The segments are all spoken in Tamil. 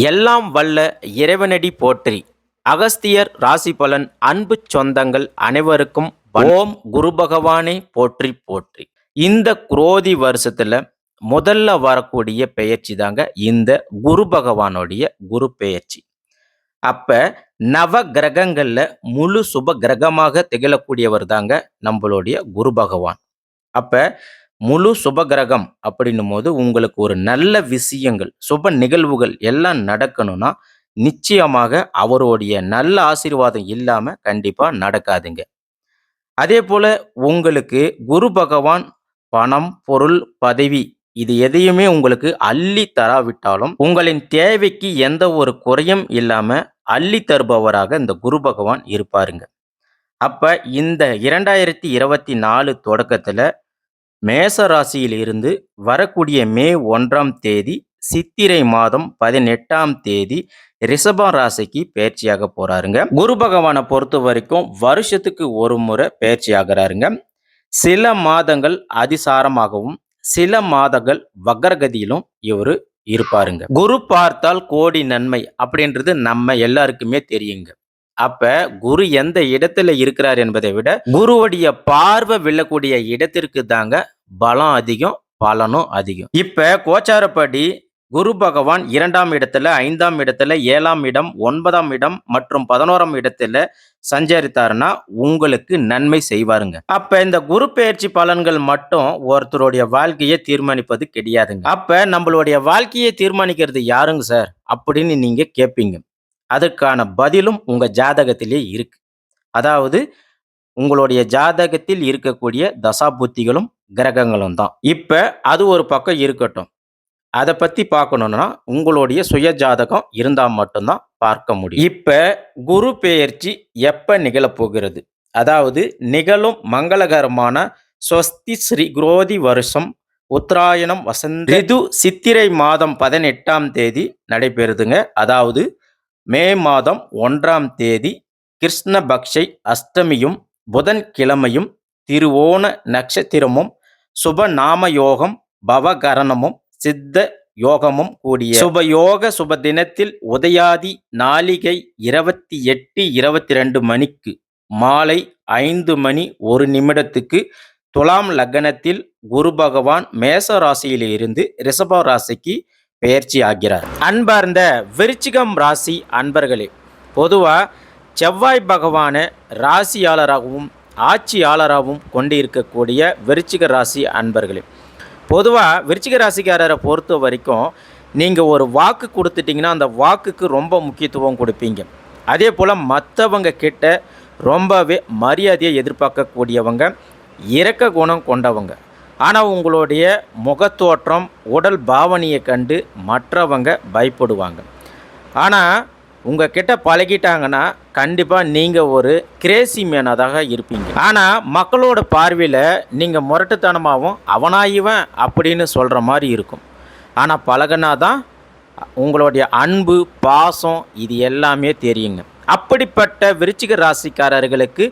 எல்லாம் வல்ல இறைவனடி போற்றி. அகஸ்தியர் ராசி பலன். அன்பு சொந்தங்கள் அனைவருக்கும் ஓம் குரு பகவானே போற்றி போற்றி. இந்த குரோதி வருஷத்துல முதல்ல வரக்கூடிய பெயர்ச்சி தாங்க இந்த குரு பகவானுடைய குரு பெயர்ச்சி. அப்ப நவ கிரகங்கள்ல முழு சுப கிரகமாக திகழக்கூடியவர் தாங்க நம்மளுடைய குரு பகவான். அப்ப முழு சுபகிரகம் அப்படின்னும் போது உங்களுக்கு ஒரு நல்ல விஷயங்கள் சுப நிகழ்வுகள் எல்லாம் நடக்கணும்னா நிச்சயமாக அவருடைய நல்ல ஆசீர்வாதம் இல்லாம கண்டிப்பா நடக்காதுங்க. அதே போல உங்களுக்கு குரு பகவான் பணம் பொருள் பதவி இது எதையுமே உங்களுக்கு அள்ளி தராவிட்டாலும் உங்களின் தேவைக்கு எந்த ஒரு குறையும் இல்லாம அள்ளி தருபவராக இந்த குரு பகவான் இருப்பாருங்க. அப்ப இந்த 2024 தொடக்கத்துல மேச ராசியில் இருந்து வரக்கூடிய மே 1ஆம் தேதி சித்திரை மாதம் 18ஆம் தேதி ரிஷப ராசிக்கு பயிற்சியாக போறாருங்க. குரு பகவானை பொறுத்த வரைக்கும் வருஷத்துக்கு ஒரு முறை பயிற்சி ஆகிறாருங்க. சில மாதங்கள் அதிசாரமாகவும் சில மாதங்கள் வக்ரகதியிலும் இவரு இருப்பாருங்க. குரு பார்த்தால் கோடி நன்மை அப்படின்றது நம்ம எல்லாருக்குமே தெரியுங்க. அப்ப குரு எந்த இடத்துல இருக்கிறார் என்பதை விட குருவுடைய பார்வை விழக்கூடிய இடத்திற்கு தாங்க பலம் அதிகம், பலனும் அதிகம். இப்ப கோச்சாரப்படி குரு பகவான் 2ஆம் இடத்துல 5ஆம் இடத்துல 7ஆம் இடம் 9ஆம் இடம் மற்றும் 11ஆம் இடத்துல சஞ்சரித்தாருன்னா உங்களுக்கு நன்மை செய்வாருங்க. அப்ப இந்த குரு பெயர்ச்சி பலன்கள் மட்டும் ஒருத்தருடைய வாழ்க்கையை தீர்மானிப்பது கிடையாதுங்க. அப்ப நம்மளுடைய வாழ்க்கையை தீர்மானிக்கிறது யாருங்க சார் அப்படின்னு நீங்க கேட்பீங்க. அதற்கான பதிலும் உங்க ஜாதகத்திலே இருக்கு. அதாவது உங்களுடைய ஜாதகத்தில் இருக்கக்கூடிய தசாபுத்திகளும் கிரகங்களும் தான். இப்ப அது ஒரு பக்கம் இருக்கட்டும். அதை பத்தி பார்க்கணும்னா உங்களுடைய சுய ஜாதகம் இருந்தால் மட்டும்தான் பார்க்க முடியும். இப்ப குரு பெயர்ச்சி எப்ப நிகழப்போகிறது? அதாவது நிகழும் மங்களகரமான ஸ்வஸ்தி ஸ்ரீ குரோதி வருஷம் உத்தராயணம் வசந்த ரிது சித்திரை மாதம் 18ஆம் தேதி நடைபெறுதுங்க. அதாவது மே மாதம் 1ஆம் தேதி கிருஷ்ணபக்ஷை அஷ்டமியும் புதன்கிழமையும் திருவோண நட்சத்திரமும் சுபநாம யோகம் பவகரணமும் சித்த யோகமும் கூடிய சுபயோக சுப தினத்தில் உதயாதி நாளிகை 28:22 மணிக்கு மாலை 5 மணி 1 நிமிடத்துக்கு துலாம் லக்னத்தில் குரு பகவான் மேச ராசியில் இருந்து ரிஷப ராசிக்கு பெயர்ச்சி ஆகிறார். அன்பார்ந்த விருச்சிகம் ராசி அன்பர்களே, பொதுவா செவ்வாய் பகவானை ராசியாளராகவும் ஆட்சியாளராகவும் கொண்டு இருக்கக்கூடிய விருச்சிக ராசி அன்பர்களே, பொதுவாக விருச்சிக ராசிக்காரரை பொறுத்த வரைக்கும் நீங்கள் ஒரு வாக்கு கொடுத்துட்டிங்கன்னா அந்த வாக்குக்கு ரொம்ப முக்கியத்துவம் கொடுப்பீங்க. அதே போல் மற்றவங்க கிட்ட ரொம்பவே மரியாதையை எதிர்பார்க்கக்கூடியவங்க, இரக்க குணம் கொண்டவங்க. ஆனால் உங்களுடைய முகத்தோற்றம் உடல் பாவனையை கண்டு மற்றவங்க பயப்படுவாங்க. ஆனால் உங்கள் கிட்ட பழகிட்டாங்கன்னா கண்டிப்பாக நீங்கள் ஒரு கிரேசி மேனாக இருப்பீங்க. ஆனால் மக்களோட பார்வையில் நீங்கள் முரட்டுத்தனமாகவும் அவனாயிவன் அப்படின்னு சொல்கிற மாதிரி இருக்கும். ஆனால் பழகினாதான் உங்களுடைய அன்பு பாசம் இது எல்லாமே தெரியுங்க. அப்படிப்பட்ட விருச்சிக ராசிக்காரர்களுக்கு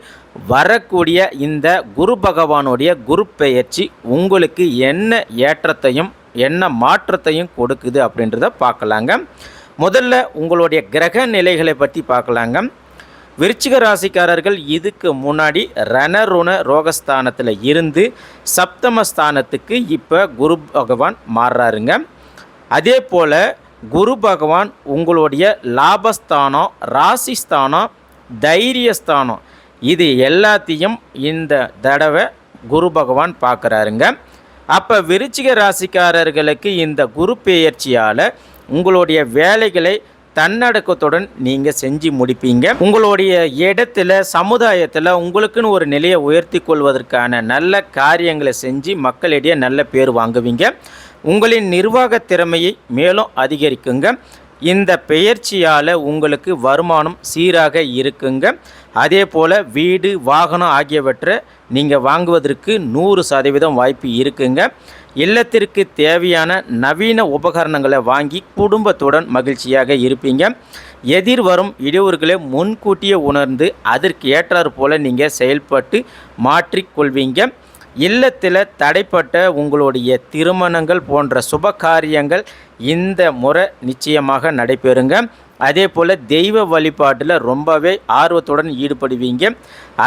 வரக்கூடிய இந்த குரு பகவானுடைய குரு பெயர்ச்சி உங்களுக்கு என்ன ஏற்றத்தையும் என்ன மாற்றத்தையும் கொடுக்குது அப்படின்றத பார்க்கலாங்க. முதல்ல உங்களுடைய கிரக நிலைகளை பற்றி பார்க்கலாங்க. விருச்சிக ராசிக்காரர்கள் இதுக்கு முன்னாடி ரணருண ரோகஸ்தானத்தில் இருந்து சப்தமஸ்தானத்துக்கு இப்போ குரு பகவான் மாறுறாருங்க. அதே போல் குரு பகவான் உங்களுடைய லாபஸ்தானம், ராசிஸ்தானம், தைரியஸ்தானம் இது எல்லாத்தையும் இந்த தடவை குரு பகவான் பார்க்குறாருங்க. அப்போ விருச்சிக ராசிக்காரர்களுக்கு இந்த குரு பெயர்ச்சியால் உங்களுடைய வேலைகளை தன்னடக்கத்துடன் நீங்கள் செஞ்சு முடிப்பீங்க. உங்களுடைய இடத்துல சமுதாயத்தில் உங்களுக்குன்னு ஒரு நிலையை உயர்த்தி கொள்வதற்கான நல்ல காரியங்களை செஞ்சு மக்களிடையே நல்ல பேர் வாங்குவீங்க. உங்களின் நிர்வாக திறமையை மேலும் அதிகரிக்குங்க. இந்த பெயர்ச்சியால் உங்களுக்கு வருமானம் சீராக இருக்குங்க. அதே போல் வீடு வாகனம் ஆகியவற்றை நீங்கள் வாங்குவதற்கு 100% வாய்ப்பு இருக்குங்க. இல்லத்திற்கு தேவையான நவீன உபகரணங்களை வாங்கி குடும்பத்துடன் மகிழ்ச்சியாக இருப்பீங்க. எதிர்வரும் இடையூறுகளை முன்கூட்டியே உணர்ந்து அதற்கு ஏற்றாறு போல் நீங்கள் செயல்பட்டு மாற்றிக்கொள்வீங்க. இல்லத்தில் தடைப்பட்ட உங்களுடைய திருமணங்கள் போன்ற சுப காரியங்கள் இந்த முறை நிச்சயமாக நடைபெறுங்க. அதே போல் தெய்வ வழிபாட்டில் ரொம்பவே ஆர்வத்துடன் ஈடுபடுவீங்க.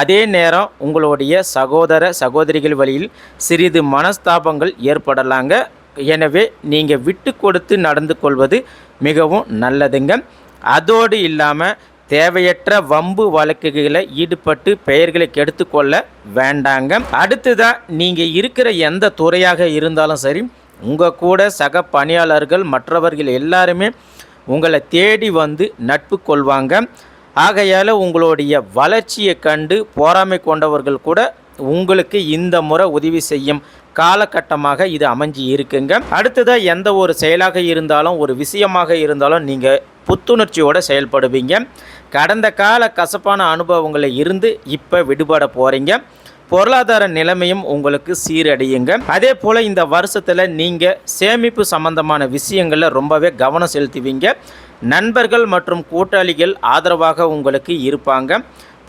அதே நேரம் உங்களுடைய சகோதர சகோதரிகள் வழியில் சிறிது மனஸ்தாபங்கள் ஏற்படலாங்க. எனவே நீங்கள் விட்டு கொடுத்து நடந்து கொள்வது மிகவும் நல்லதுங்க. அதோடு இல்லாமல் தேவையற்ற வம்பு வழக்குகளை ஈடுபட்டு பெயர்களை கெடுத்துக்கொள்ள வேண்டாங்க. அடுத்ததான் நீங்கள் இருக்கிற எந்த துறையாக இருந்தாலும் சரி, உங்கள் கூட சக பணியாளர்கள் மற்றவர்கள் எல்லாருமே உங்களை தேடி வந்து நட்பு கொள்வாங்க. ஆகையால் உங்களுடைய வளர்ச்சியை கண்டு பொறாமை கொண்டவர்கள் கூட உங்களுக்கு இந்த முறை உதவி செய்யும் காலகட்டமாக இது அமைஞ்சி இருக்குங்க. அடுத்ததாக எந்த ஒரு செயலாக இருந்தாலும் ஒரு விஷயமாக இருந்தாலும் நீங்கள் புத்துணர்ச்சியோடு செயல்படுவீங்க. கடந்த கால கசப்பான அனுபவங்களை இருந்து இப்போ விடுபட போகிறீங்க. பொருளாதார நிலைமையும் உங்களுக்கு சீரடையுங்க. அதே போல் இந்த வருஷத்தில் நீங்கள் சேமிப்பு சம்பந்தமான விஷயங்களில் ரொம்பவே கவனம் செலுத்துவீங்க. நண்பர்கள் மற்றும் கூட்டாளிகள் ஆதரவாக உங்களுக்கு இருப்பாங்க.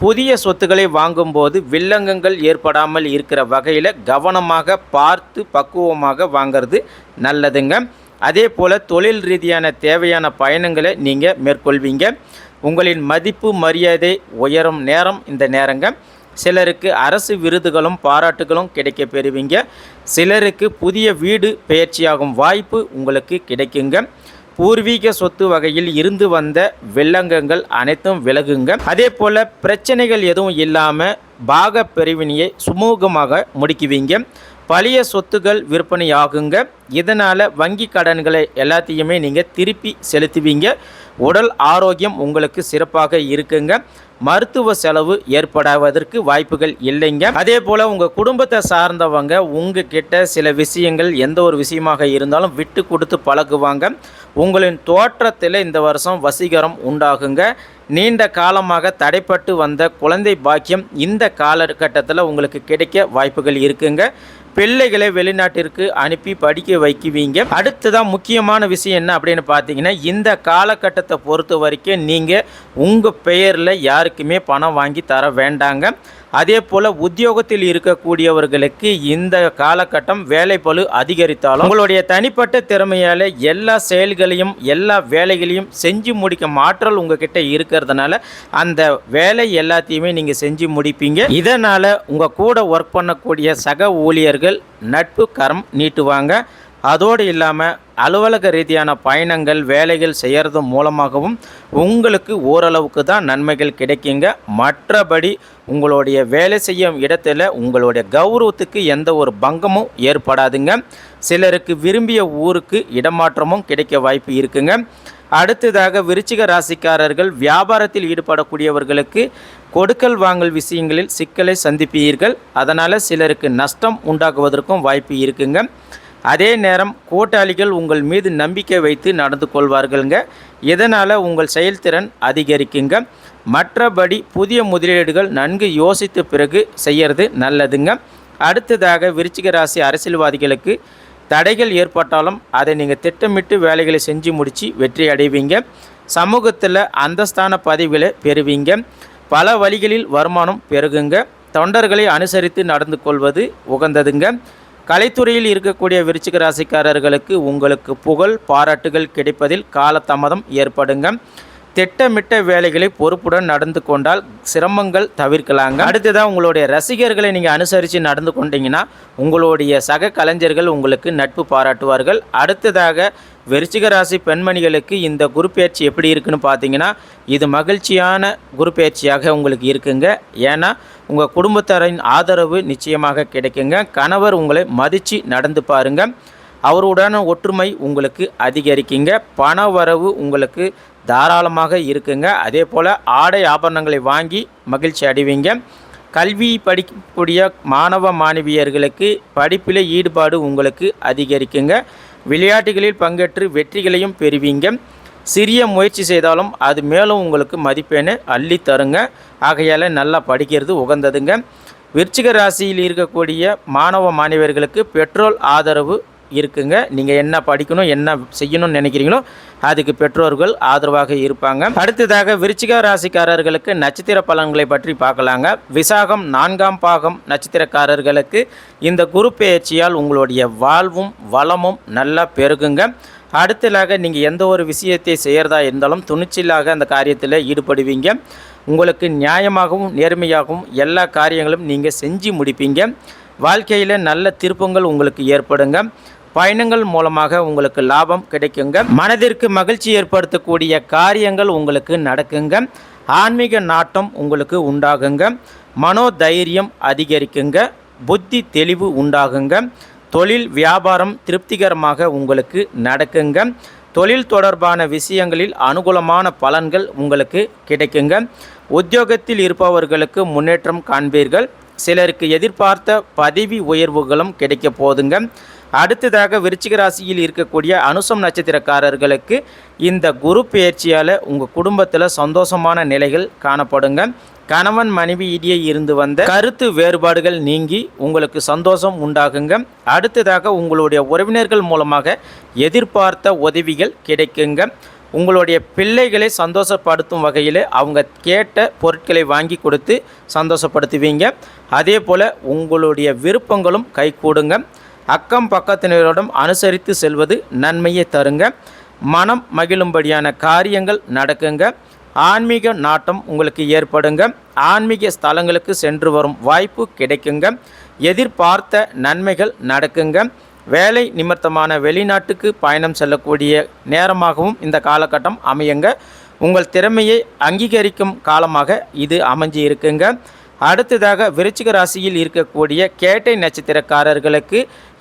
புதிய சொத்துக்களை வாங்கும்போது வில்லங்கங்கள் ஏற்படாமல் இருக்கிற வகையில் கவனமாக பார்த்து பக்குவமாக வாங்கிறது நல்லதுங்க. அதே போல் தொழில் ரீதியான தேவையான பயணங்களை நீங்கள் மேற்கொள்வீங்க. உங்களின் மதிப்பு மரியாதை உயரும் நேரம் இந்த நேரங்க. சிலருக்கு அரசு விருதுகளும் பாராட்டுகளும் கிடைக்க பெறுவீங்க. சிலருக்கு புதிய வீடு பெயர்ச்சியாகும் வாய்ப்பு உங்களுக்கு கிடைக்குங்க. பூர்வீக சொத்து வகையில் இருந்து வந்த வில்லங்கங்கள் அனைத்தும் விலகுங்க. அதே போல் பிரச்சனைகள் எதுவும் இல்லாமல் பாக பிரிவினையை சுமூகமாக முடிக்குவீங்க. பழைய சொத்துகள் விற்பனை ஆகுங்க. இதனால் வங்கி கடன்களை எல்லாத்தையுமே நீங்கள் திருப்பி செலுத்துவீங்க. உடல் ஆரோக்கியம் உங்களுக்கு சிறப்பாக இருக்குங்க. மருத்துவ செலவு ஏற்படாவதற்கு வாய்ப்புகள் இல்லைங்க. அதே போல் உங்கள் குடும்பத்தை சார்ந்தவங்க உங்ககிட்ட சில விஷயங்கள் எந்த ஒரு விஷயமாக இருந்தாலும் விட்டு கொடுத்து பழகுவாங்க. உங்களின் தோற்றத்தில் இந்த வருஷம் வசீகரம் உண்டாகுங்க. நீண்ட காலமாக தடைப்பட்டு வந்த குழந்தை பாக்கியம் இந்த காலகட்டத்தில் உங்களுக்கு கிடைக்க வாய்ப்புகள் இருக்குங்க. பிள்ளைகளை வெளிநாட்டிற்கு அனுப்பி படிக்க வைக்குவீங்க. அடுத்ததான் முக்கியமான விஷயம் என்ன அப்படின்னு பார்த்தீங்கன்னா, இந்த காலகட்டத்தை பொறுத்த வரைக்கும் நீங்கள் உங்கள் பெயரில் யாருக்குமே பணம் வாங்கி தர வேண்டாங்க. அதே போல் உத்தியோகத்தில் இருக்கக்கூடியவர்களுக்கு இந்த காலகட்டம் வேலைப்பளு அதிகரித்தாலும் உங்களுடைய தனிப்பட்ட திறமையால் எல்லா செயல்களையும் எல்லா வேலைகளையும் செஞ்சு முடிக்கும் ஆற்றல் உங்ககிட்ட இருக்கிறதுனால அந்த வேலை எல்லாத்தையுமே நீங்கள் செஞ்சு முடிப்பீங்க. இதனால் உங்கள் கூட ஒர்க் பண்ணக்கூடிய சக ஊழியர்கள் நட்பு கரம் நீட்டுவாங்க. அதோடு இல்லாமல் அலுவலக ரீதியான பயணங்கள் வேலைகள் செய்கிறது மூலமாகவும் உங்களுக்கு ஓரளவுக்கு தான் நன்மைகள் கிடைக்குங்க. மற்றபடி உங்களுடைய வேலை செய்யும் இடத்துல உங்களுடைய கௌரவத்துக்கு எந்த ஒரு பங்கமும் ஏற்படாதுங்க. சிலருக்கு விரும்பிய ஊருக்கு இடமாற்றமும் கிடைக்க வாய்ப்பு இருக்குங்க. அடுத்ததாக விருச்சிக ராசிக்காரர்கள் வியாபாரத்தில் ஈடுபடக்கூடியவர்களுக்கு கொடுக்கல் வாங்கல் விஷயங்களில் சிக்கலை சந்திப்பீர்கள். அதனால் சிலருக்கு நஷ்டம் உண்டாகுவதற்கும் வாய்ப்பு இருக்குங்க. அதே நேரம் கூட்டாளிகள் உங்கள் மீது நம்பிக்கை வைத்து நடந்து கொள்வார்கள்ங்க. இதனால் உங்கள் செயல்திறன் அதிகரிக்குங்க. மற்றபடி புதிய முதலீடுகள் நன்கு யோசித்த பிறகு செய்கிறது நல்லதுங்க. அடுத்ததாக விருச்சிக ராசி அரசியல்வாதிகளுக்கு தடைகள் ஏற்பட்டாலும் அதை நீங்கள் திட்டமிட்டு வேலைகளை செஞ்சு முடித்து வெற்றி அடைவீங்க. சமூகத்தில் அந்தஸ்தான பதவிகளை பெறுவீங்க. பல வழிகளில் வருமானம் பெருகுங்க. தொண்டர்களை அனுசரித்து நடந்து கொள்வது உகந்ததுங்க. கலைத்துறையில் இருக்கக்கூடிய விருச்சிக ராசிக்காரர்களுக்கு உங்களுக்கு புகழ் பாராட்டுகள் கிடைப்பதில் காலதாமதம் ஏற்படுங்க. திட்டமிட்ட வேலைகளை பொறுப்புடன் நடந்து கொண்டால் சிரமங்கள் தவிர்க்கலாங்க. அடுத்ததாக உங்களுடைய ரசிகர்களை நீங்கள் அனுசரித்து நடந்து கொண்டீங்கன்னா உங்களுடைய சக கலைஞர்கள் உங்களுக்கு நட்பு பாராட்டுவார்கள். அடுத்ததாக விருச்சிக ராசி பெண்மணிகளுக்கு இந்த குரு பயிற்சி எப்படி இருக்குன்னு பார்த்தீங்கன்னா, இது மகிழ்ச்சியான குரு பயிற்சியாக உங்களுக்கு இருக்குங்க. ஏன்னா உங்கள் குடும்பத்தாரின் ஆதரவு நிச்சயமாக கிடைக்குங்க. கணவர் உங்களை மதித்து நடந்து பாருங்க. அவருடான ஒற்றுமை உங்களுக்கு அதிகரிக்குங்க. பண வரவு உங்களுக்கு தாராளமாக இருக்குங்க. அதே போல் ஆடை ஆபரணங்களை வாங்கி மகிழ்ச்சி அடைவீங்க. கல்வி படிக்கக்கூடிய மாணவ மாணவியர்களுக்கு படிப்பில் ஈடுபாடு உங்களுக்கு அதிகரிக்குங்க. விளையாட்டுகளில் பங்கேற்று வெற்றிகளையும் பெறுவீங்க. சிறிய முயற்சி செய்தாலும் அது மேலும் உங்களுக்கு மதிப்பெண்ணை அள்ளி தருங்க. ஆகையால் நல்லா படிக்கிறது உகந்ததுங்க. விருச்சிக ராசியில் இருக்கக்கூடிய மாணவ மாணவியர்களுக்கு பெற்றோர் ஆதரவு இருக்குங்க. நீங்கள் என்ன படிக்கணும், என்ன செய்யணும்னு நினைக்கிறீங்களோ அதுக்கு பெற்றோர்கள் ஆதரவாக இருப்பாங்க. அடுத்ததாக விருச்சிக ராசிக்காரர்களுக்கு நட்சத்திர பலன்களை பற்றி பார்க்கலாங்க. விசாகம் 4ஆம் பாகம் நட்சத்திரக்காரர்களுக்கு இந்த குரு பெயர்ச்சியால் உங்களுடைய வாழ்வும் வளமும் நல்லா பெருகுங்க. அடுத்ததாக நீங்கள் எந்த ஒரு விஷயத்தை செய்கிறதா இருந்தாலும் துணிச்சலாக அந்த காரியத்தில் ஈடுபடுவீங்க. உங்களுக்கு நியாயமாகவும் நேர்மையாகவும் எல்லா காரியங்களும் நீங்கள் செஞ்சு முடிப்பீங்க. வாழ்க்கையில் நல்ல திருப்பங்கள் உங்களுக்கு ஏற்படுங்க. பயணங்கள் மூலமாக உங்களுக்கு லாபம் கிடைக்குங்க. மனதிற்கு மகிழ்ச்சி ஏற்படுத்தக்கூடிய காரியங்கள் உங்களுக்கு நடக்குங்க. ஆன்மீக நாட்டம் உங்களுக்கு உண்டாகுங்க. மனோதைரியம் அதிகரிக்குங்க. புத்தி தெளிவு உண்டாகுங்க. தொழில் வியாபாரம் திருப்திகரமாக உங்களுக்கு நடக்குங்க. தொழில் தொடர்பான விஷயங்களில் அனுகூலமான பலன்கள் உங்களுக்கு கிடைக்குங்க. உத்தியோகத்தில் இருப்பவர்களுக்கு முன்னேற்றம் காண்பீர்கள். சிலருக்கு எதிர்பார்த்த பதவி உயர்வுகளும் கிடைக்க போதுங்க. அடுத்ததாக விருச்சிக ராசியில் இருக்கக்கூடிய அனுசம் நட்சத்திரக்காரர்களுக்கு இந்த குரு பெயர்ச்சியால் உங்கள் குடும்பத்தில் சந்தோஷமான நிலைகள் காணப்படுங்க. கணவன் மனைவி இடையே இருந்து வந்த கருத்து வேறுபாடுகள் நீங்கி உங்களுக்கு சந்தோஷம் உண்டாகுங்க. அடுத்ததாக உங்களுடைய உறவினர்கள் மூலமாக எதிர்பார்த்த உதவிகள் கிடைக்குங்க. உங்களுடைய பிள்ளைகளை சந்தோஷப்படுத்தும் வகையில் அவங்க கேட்ட பொருட்களை வாங்கி கொடுத்து சந்தோஷப்படுத்துவீங்க. அதே போல் உங்களுடைய விருப்பங்களும் கைகூடுங்க. அக்கம் பக்கத்தினரிடம் அனுசரித்து செல்வது நன்மையை தருங்க. மனம் மகிழும்படியான காரியங்கள் நடக்குங்க. ஆன்மீக நாட்டம் உங்களுக்கு ஏற்படுங்க. ஆன்மீக ஸ்தலங்களுக்கு சென்று வரும் வாய்ப்பு கிடைக்குங்க. எதிர்பார்த்த நன்மைகள் நடக்குங்க. வேலை நிமித்தமான வெளிநாட்டுக்கு பயணம் செல்லக்கூடிய நேரமாகவும் இந்த காலகட்டம் அமையுங்க. உங்கள் திறமையை அங்கீகரிக்கும் காலமாக இது அமைஞ்சி இருக்குங்க. அடுத்ததாக விருச்சிக ராசியில் இருக்கக்கூடிய கேட்டை நட்சத்திரக்காரர்களுக்கு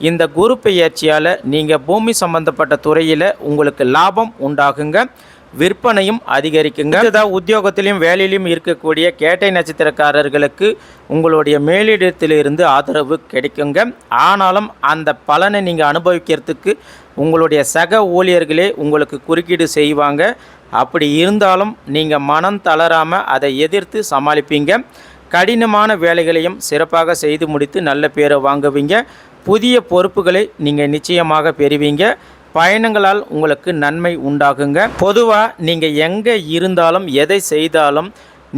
இந்த குரு பெயர்ச்சியால் நீங்கள் பூமி சம்பந்தப்பட்ட துறையில் உங்களுக்கு லாபம் உண்டாகுங்க. விற்பனையும் அதிகரிக்குங்க. அடுத்ததாக உத்தியோகத்திலையும் வேலையிலையும் இருக்கக்கூடிய கேட்டை நட்சத்திரக்காரர்களுக்கு உங்களுடைய மேலிடத்திலிருந்து ஆதரவு கிடைக்குங்க. ஆனாலும் அந்த பலனை நீங்கள் அனுபவிக்கிறதுக்கு உங்களுடைய சக ஊழியர்களே உங்களுக்கு குறுக்கீடு செய்வாங்க. அப்படி இருந்தாலும் நீங்கள் மனம் தளராமல் அதை எதிர்த்து சமாளிப்பீங்க. கடினமான வேலைகளையும் சிறப்பாக செய்து முடித்து நல்ல பேரை வாங்குவீங்க. புதிய பொறுப்புகளை நீங்கள் நிச்சயமாக பெறுவீங்க. பயணங்களால் உங்களுக்கு நன்மை உண்டாகுங்க. பொதுவாக நீங்கள் எங்கே இருந்தாலும் எதை செய்தாலும்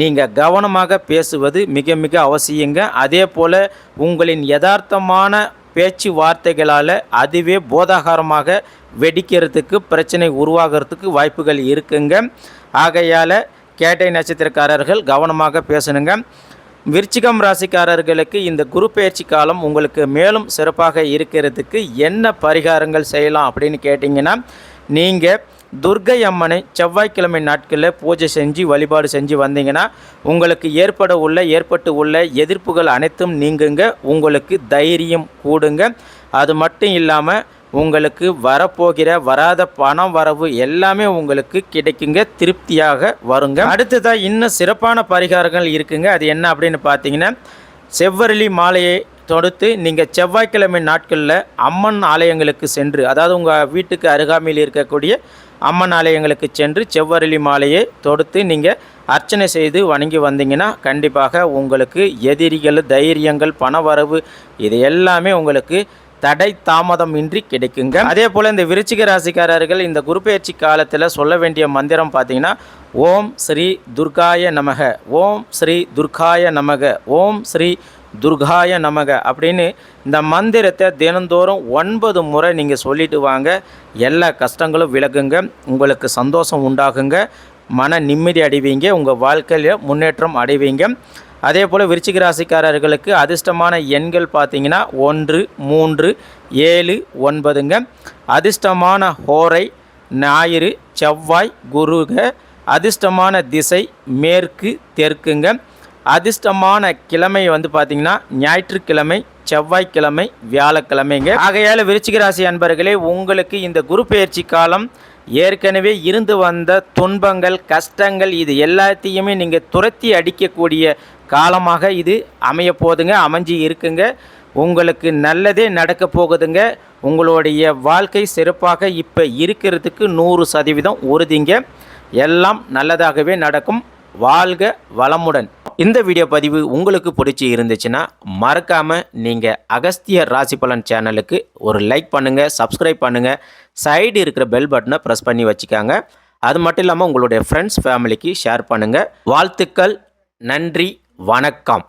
நீங்கள் கவனமாக பேசுவது மிக மிக அவசியங்க. அதே போல் உங்களின் யதார்த்தமான பேச்சுவார்த்தைகளால் அதுவே போதாகாரமாக வெடிக்கிறதுக்கு பிரச்சனை உருவாகிறதுக்கு வாய்ப்புகள் இருக்குங்க. ஆகையால் கேட்டை நட்சத்திரக்காரர்கள் கவனமாக பேசணுங்க. விருச்சிகம் ராசிக்காரர்களுக்கு இந்த குரு பெயர்ச்சி காலம் உங்களுக்கு மேலும் சிறப்பாக இருக்கிறதுக்கு என்ன பரிகாரங்கள் செய்யலாம் அப்படின்னு கேட்டிங்கன்னா, நீங்கள் துர்க்கை அம்மனை செவ்வாய்க்கிழமை நாட்களில் பூஜை செஞ்சு வழிபாடு செஞ்சு வந்தீங்கன்னா உங்களுக்கு ஏற்பட்டு உள்ள எதிர்ப்புகள் அனைத்தும் நீங்குங்க. உங்களுக்கு தைரியம் கூடுங்க. அது மட்டும் இல்லாமல் உங்களுக்கு வராத பணம் வரவு எல்லாமே உங்களுக்கு கிடைக்குங்க. திருப்தியாக வருங்க. அடுத்ததாக இன்னும் சிறப்பான பரிகாரங்கள் இருக்குங்க. அது என்ன அப்படின்னு பார்த்தீங்கன்னா, செவ்வரளி மாலையை தொடுத்து நீங்கள் செவ்வாய்க்கிழமை நாட்களில் அம்மன் ஆலயங்களுக்கு சென்று, அதாவது உங்கள் வீட்டுக்கு அருகாமையில் இருக்கக்கூடிய அம்மன் ஆலயங்களுக்கு சென்று செவ்வரளி மாலையை தொடுத்து நீங்கள் அர்ச்சனை செய்து வணங்கி வந்தீங்கன்னா கண்டிப்பாக உங்களுக்கு எதிரிகள், தைரியங்கள், பணவரவு இது எல்லாமே உங்களுக்கு தடை தாமதம் இன்றி கிடைக்குங்க. அதே போல் இந்த விருச்சிக ராசிக்காரர்கள் இந்த குரு பெயர்ச்சி காலத்தில் சொல்ல வேண்டிய மந்திரம் பார்த்தீங்கன்னா, ஓம் ஸ்ரீ துர்காய நமக, ஓம் ஸ்ரீ துர்காய நமக, ஓம் ஸ்ரீ துர்காய நமக அப்படின்னு இந்த மந்திரத்தை தினந்தோறும் 9 முறை நீங்கள் சொல்லிட்டு வாங்க. எல்லா கஷ்டங்களும் விலகுங்க. உங்களுக்கு சந்தோஷம் உண்டாகுங்க. மன நிம்மதி அடைவீங்க. உங்கள் வாழ்க்கையில் முன்னேற்றம் அடைவீங்க. அதே போல் விருச்சிக ராசிக்காரர்களுக்கு அதிர்ஷ்டமான எண்கள் பார்த்தீங்கன்னா 1, 3, 7, 9ங்க. அதிர்ஷ்டமான ஹோரை ஞாயிறு, செவ்வாய், குருக. அதிர்ஷ்டமான திசை மேற்கு, தெற்குங்க. அதிர்ஷ்டமான கிழமை வந்து பார்த்திங்கன்னா ஞாயிற்றுக்கிழமை, செவ்வாய்க்கிழமை, வியாழக்கிழமைங்க. ஆகையால் விருச்சிக ராசி அன்பர்களே, உங்களுக்கு இந்த குரு பெயர்ச்சி காலம் ஏற்கனவே இருந்து வந்த துன்பங்கள், கஷ்டங்கள் இது எல்லாத்தையுமே நீங்கள் துரத்தி அடிக்கக்கூடிய காலமாக இது அமைய போதுங்க, அமைஞ்சி இருக்குங்க. உங்களுக்கு நல்லதே நடக்க போகுதுங்க. உங்களுடைய வாழ்க்கை சிறப்பாக இப்போ இருக்கிறதுக்கு 100% உறுதிங்க. எல்லாம் நல்லதாகவே நடக்கும். வாழ்க வளமுடன். இந்த வீடியோ பதிவு உங்களுக்கு பிடிச்சி இருந்துச்சுன்னா மறக்காமல் நீங்கள் அகஸ்தியர் ராசி பலன் சேனலுக்கு ஒரு லைக் பண்ணுங்கள், சப்ஸ்கிரைப் பண்ணுங்கள், சைடு இருக்கிற பெல் பட்டனை ப்ரெஸ் பண்ணி வச்சுக்காங்க. அது மட்டும் இல்லாமல் உங்களுடைய ஃப்ரெண்ட்ஸ் ஃபேமிலிக்கு ஷேர் பண்ணுங்கள். வாழ்த்துக்கள். நன்றி. வணக்கம்.